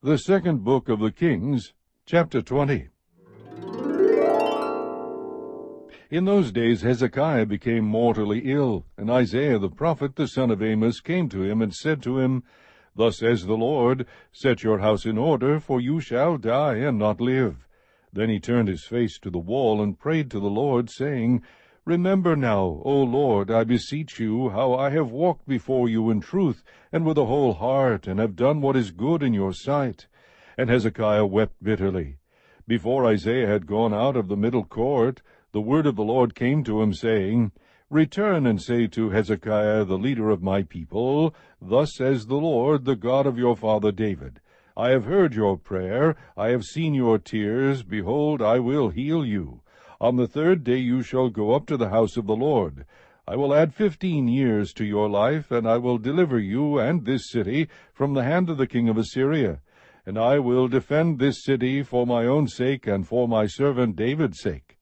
The second book of the Kings, chapter 20. In those days Hezekiah became mortally ill, and Isaiah the prophet, the son of Amos, came to him and said to him, Thus says the Lord, Set your house in order, for you shall die and not live. Then he turned his face to the wall and prayed to the Lord, saying, Remember now, O Lord, I beseech you, how I have walked before you in truth, and with a whole heart, and have done what is good in your sight. And Hezekiah wept bitterly. Before Isaiah had gone out of the middle court, the word of the Lord came to him, saying, Return and say to Hezekiah, the leader of my people, Thus says the Lord, the God of your father David, I have heard your prayer, I have seen your tears, behold, I will heal you. On the third day you shall go up to the house of the Lord. I will add 15 years to your life, and I will deliver you and this city from the hand of the king of Assyria. And I will defend this city for my own sake and for my servant David's sake.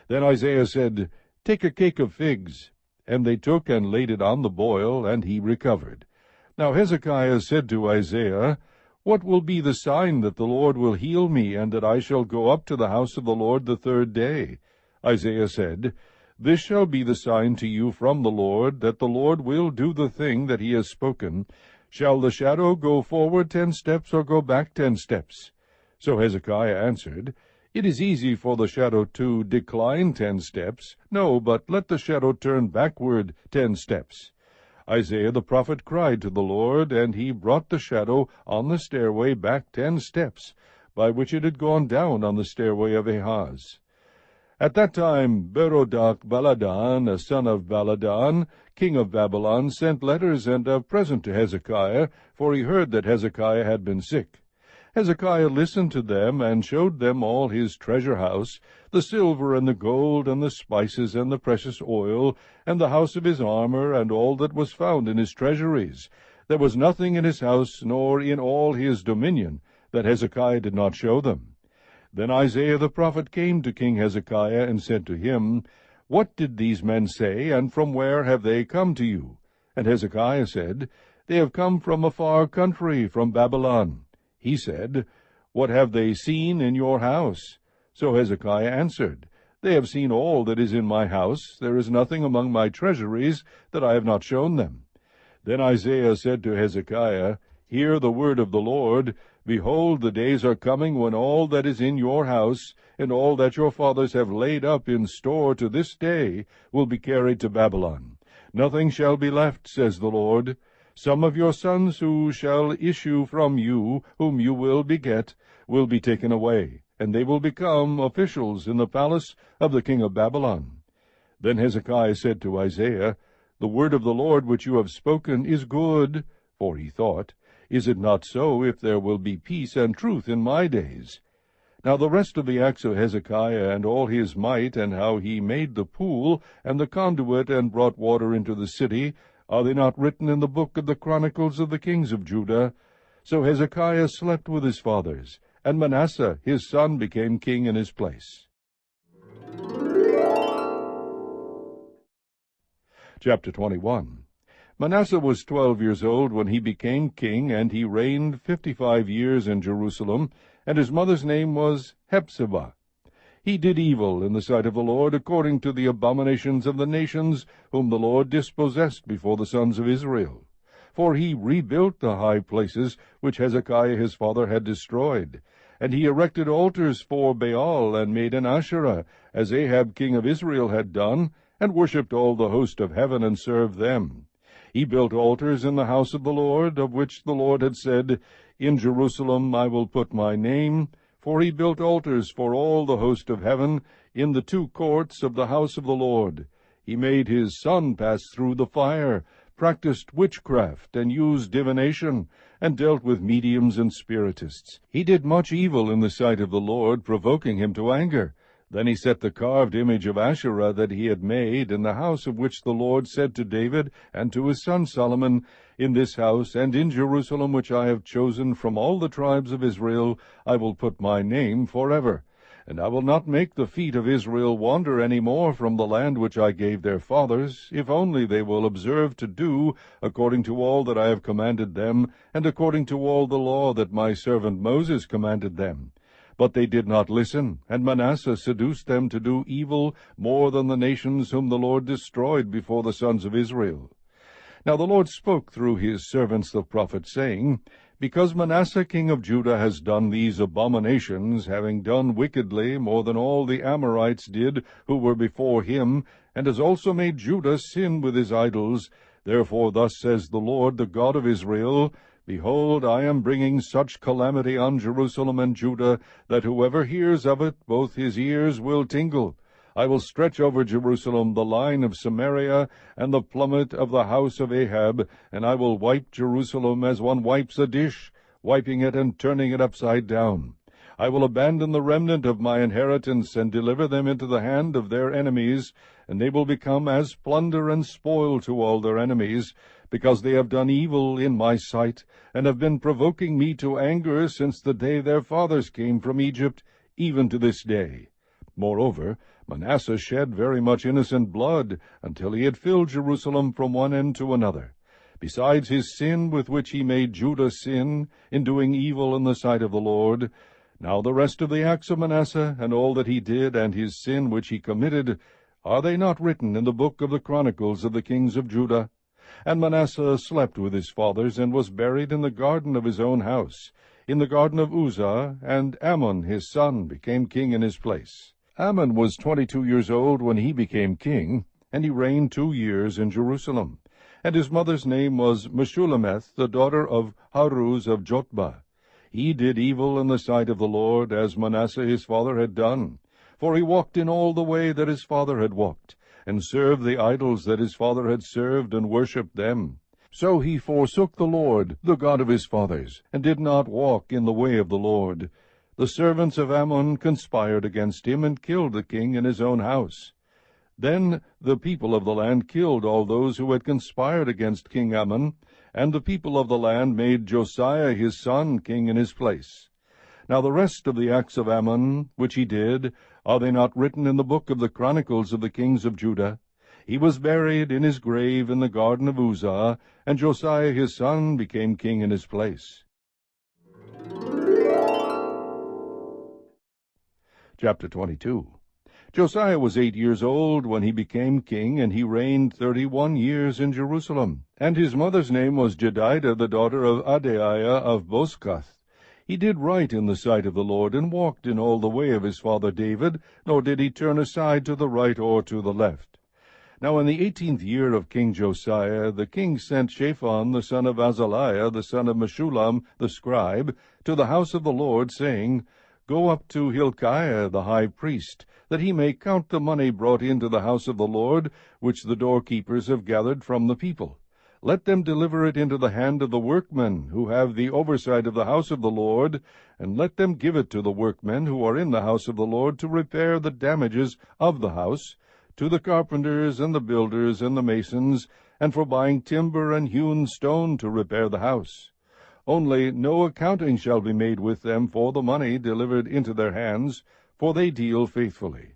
Then Isaiah said, Take a cake of figs. And they took and laid it on the boil, and he recovered. Now Hezekiah said to Isaiah, What will be the sign that the Lord will heal me, and that I shall go up to the house of the Lord the third day? Isaiah said, This shall be the sign to you from the Lord, that the Lord will do the thing that he has spoken. Shall the shadow go forward 10 steps, or go back 10 steps? So Hezekiah answered, It is easy for the shadow to decline 10 steps. No, but let the shadow turn backward 10 steps. Isaiah the prophet cried to the Lord, and he brought the shadow on the stairway back 10 steps, by which it had gone down on the stairway of Ahaz. At that time Berodach-Baladan, a son of Baladan, king of Babylon, sent letters and a present to Hezekiah, for he heard that Hezekiah had been sick. Hezekiah listened to them, and showed them all his treasure house, the silver and the gold, and the spices and the precious oil, and the house of his armor, and all that was found in his treasuries. There was nothing in his house, nor in all his dominion, that Hezekiah did not show them. Then Isaiah the prophet came to King Hezekiah, and said to him, What did these men say, and from where have they come to you? And Hezekiah said, They have come from a far country, from Babylon. He said, What have they seen in your house? So Hezekiah answered, They have seen all that is in my house. There is nothing among my treasuries that I have not shown them. Then Isaiah said to Hezekiah, Hear the word of the Lord. Behold, the days are coming when all that is in your house, and all that your fathers have laid up in store to this day, will be carried to Babylon. Nothing shall be left, says the Lord. Some of your sons who shall issue from you, whom you will beget, will be taken away, and they will become officials in the palace of the king of Babylon. Then Hezekiah said to Isaiah, The word of the Lord which you have spoken is good. For he thought, Is it not so, if there will be peace and truth in my days? Now the rest of the acts of Hezekiah, and all his might, and how he made the pool, and the conduit, and brought water into the city, are they not written in the book of the Chronicles of the kings of Judah? So Hezekiah slept with his fathers, and Manasseh his son became king in his place. Chapter 21. Manasseh was 12 years old when he became king, and he reigned 55 years in Jerusalem, and his mother's name was Hephzibah. He did evil in the sight of the Lord, according to the abominations of the nations, whom the Lord dispossessed before the sons of Israel. For he rebuilt the high places which Hezekiah his father had destroyed. And he erected altars for Baal, and made an Asherah, as Ahab king of Israel had done, and worshipped all the host of heaven, and served them. He built altars in the house of the Lord, of which the Lord had said, In Jerusalem I will put my name. For he built altars for all the host of heaven in the 2 courts of the house of the Lord. He made his son pass through the fire, practiced witchcraft, and used divination, and dealt with mediums and spiritists. He did much evil in the sight of the Lord, provoking him to anger. Then he set the carved image of Asherah that he had made in the house of which the Lord said to David and to his son Solomon, In this house and in Jerusalem, which I have chosen from all the tribes of Israel, I will put my name forever. And I will not make the feet of Israel wander any more from the land which I gave their fathers, if only they will observe to do according to all that I have commanded them, and according to all the law that my servant Moses commanded them. But they did not listen, and Manasseh seduced them to do evil more than the nations whom the Lord destroyed before the sons of Israel. Now the Lord spoke through his servants the prophets, saying, Because Manasseh king of Judah has done these abominations, having done wickedly more than all the Amorites did who were before him, and has also made Judah sin with his idols, therefore thus says the Lord, the God of Israel, Behold, I am bringing such calamity on Jerusalem and Judah, that whoever hears of it, both his ears will tingle. I will stretch over Jerusalem the line of Samaria, and the plummet of the house of Ahab, and I will wipe Jerusalem as one wipes a dish, wiping it and turning it upside down. I will abandon the remnant of my inheritance, and deliver them into the hand of their enemies, and they will become as plunder and spoil to all their enemies, because they have done evil in my sight, and have been provoking me to anger since the day their fathers came from Egypt, even to this day. Moreover, Manasseh shed very much innocent blood, until he had filled Jerusalem from one end to another. Besides his sin with which he made Judah sin, in doing evil in the sight of the Lord, now the rest of the acts of Manasseh, and all that he did, and his sin which he committed, are they not written in the book of the Chronicles of the kings of Judah? And Manasseh slept with his fathers, and was buried in the garden of his own house, in the garden of Uzzah, and Amon his son became king in his place. Amon was 22 years old when he became king, and he reigned 2 years in Jerusalem. And his mother's name was Meshullemeth, the daughter of Haruz of Jotbah. He did evil in the sight of the Lord, as Manasseh his father had done. For he walked in all the way that his father had walked, and served the idols that his father had served, and worshipped them. So he forsook the Lord, the God of his fathers, and did not walk in the way of the Lord. The servants of Ammon conspired against him, and killed the king in his own house. Then the people of the land killed all those who had conspired against King Ammon, and the people of the land made Josiah his son king in his place. Now the rest of the acts of Ammon, which he did, are they not written in the book of the Chronicles of the kings of Judah? He was buried in his grave in the garden of Uzzah, and Josiah his son became king in his place. Chapter 22. Josiah was 8 years old when he became king, and he reigned 31 years in Jerusalem. And his mother's name was Jedidah, the daughter of Adaiah of Bozkath. He did right in the sight of the Lord, and walked in all the way of his father David, nor did he turn aside to the right or to the left. Now in the 18th year of King Josiah, the king sent Shaphan the son of Azaliah, the son of Meshullam the scribe, to the house of the Lord, saying, Go up to Hilkiah the high priest, that he may count the money brought into the house of the Lord, which the doorkeepers have gathered from the people. Let them deliver it into the hand of the workmen, who have the oversight of the house of the Lord, and let them give it to the workmen who are in the house of the Lord to repair the damages of the house, to the carpenters and the builders and the masons, and for buying timber and hewn stone to repair the house. Only no accounting shall be made with them for the money delivered into their hands, for they deal faithfully.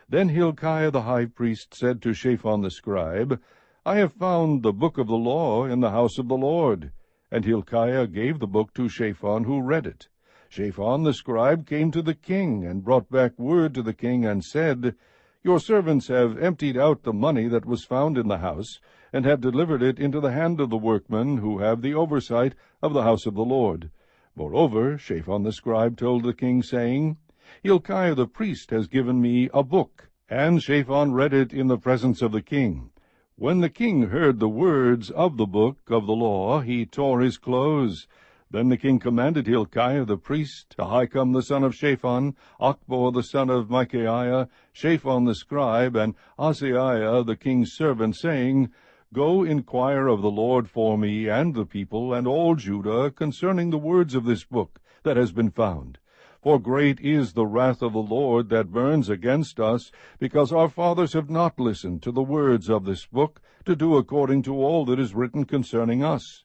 Then Hilkiah the high priest said to Shaphan the scribe, I have found the book of the law in the house of the Lord. And Hilkiah gave the book to Shaphan, who read it. Shaphan the scribe came to the king, and brought back word to the king, and said, Your servants have emptied out the money that was found in the house, and have delivered it into the hand of the workmen who have the oversight of the house of the Lord. Moreover, Shaphan the scribe told the king, saying, Hilkiah the priest has given me a book. And Shaphan read it in the presence of the king. When the king heard the words of the book of the law, he tore his clothes. Then the king commanded Hilkiah the priest, Ahikam the son of Shaphan, Achbor the son of Micaiah, Shaphan the scribe, and Asaiah the king's servant, saying, Go inquire of the Lord for me and the people and all Judah concerning the words of this book that has been found. For great is the wrath of the Lord that burns against us, because our fathers have not listened to the words of this book, to do according to all that is written concerning us.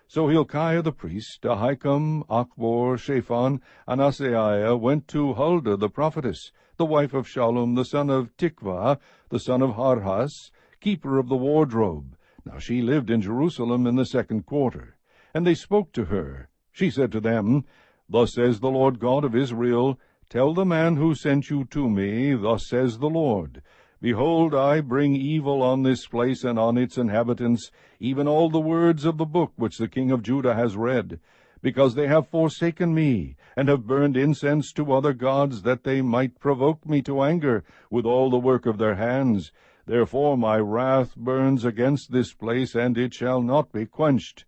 So Hilkiah the priest, Ahikam, Achbor, Shaphan, and Asaiah went to Huldah the prophetess, the wife of Shallum the son of Tikvah, the son of Harhas, keeper of the wardrobe. Now she lived in Jerusalem in the 2nd quarter. And they spoke to her. She said to them, Thus says the Lord God of Israel, Tell the man who sent you to me, Thus says the Lord, Behold, I bring evil on this place and on its inhabitants, even all the words of the book which the king of Judah has read, because they have forsaken me, and have burned incense to other gods, that they might provoke me to anger with all the work of their hands. Therefore my wrath burns against this place, and it shall not be quenched.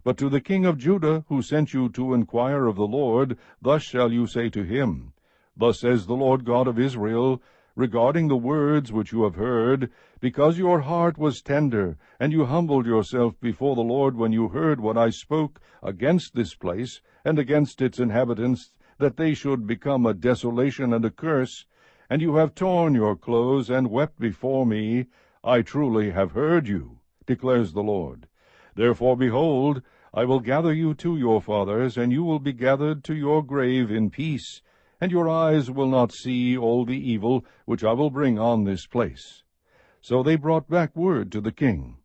But to the king of Judah, who sent you to inquire of the Lord, thus shall you say to him, Thus says the Lord God of Israel, regarding the words which you have heard, because your heart was tender, and you humbled yourself before the Lord when you heard what I spoke against this place, and against its inhabitants, that they should become a desolation and a curse, and you have torn your clothes and wept before me, I truly have heard you, declares the Lord. Therefore, behold, I will gather you to your fathers, and you will be gathered to your grave in peace, and your eyes will not see all the evil which I will bring on this place. So they brought back word to the king.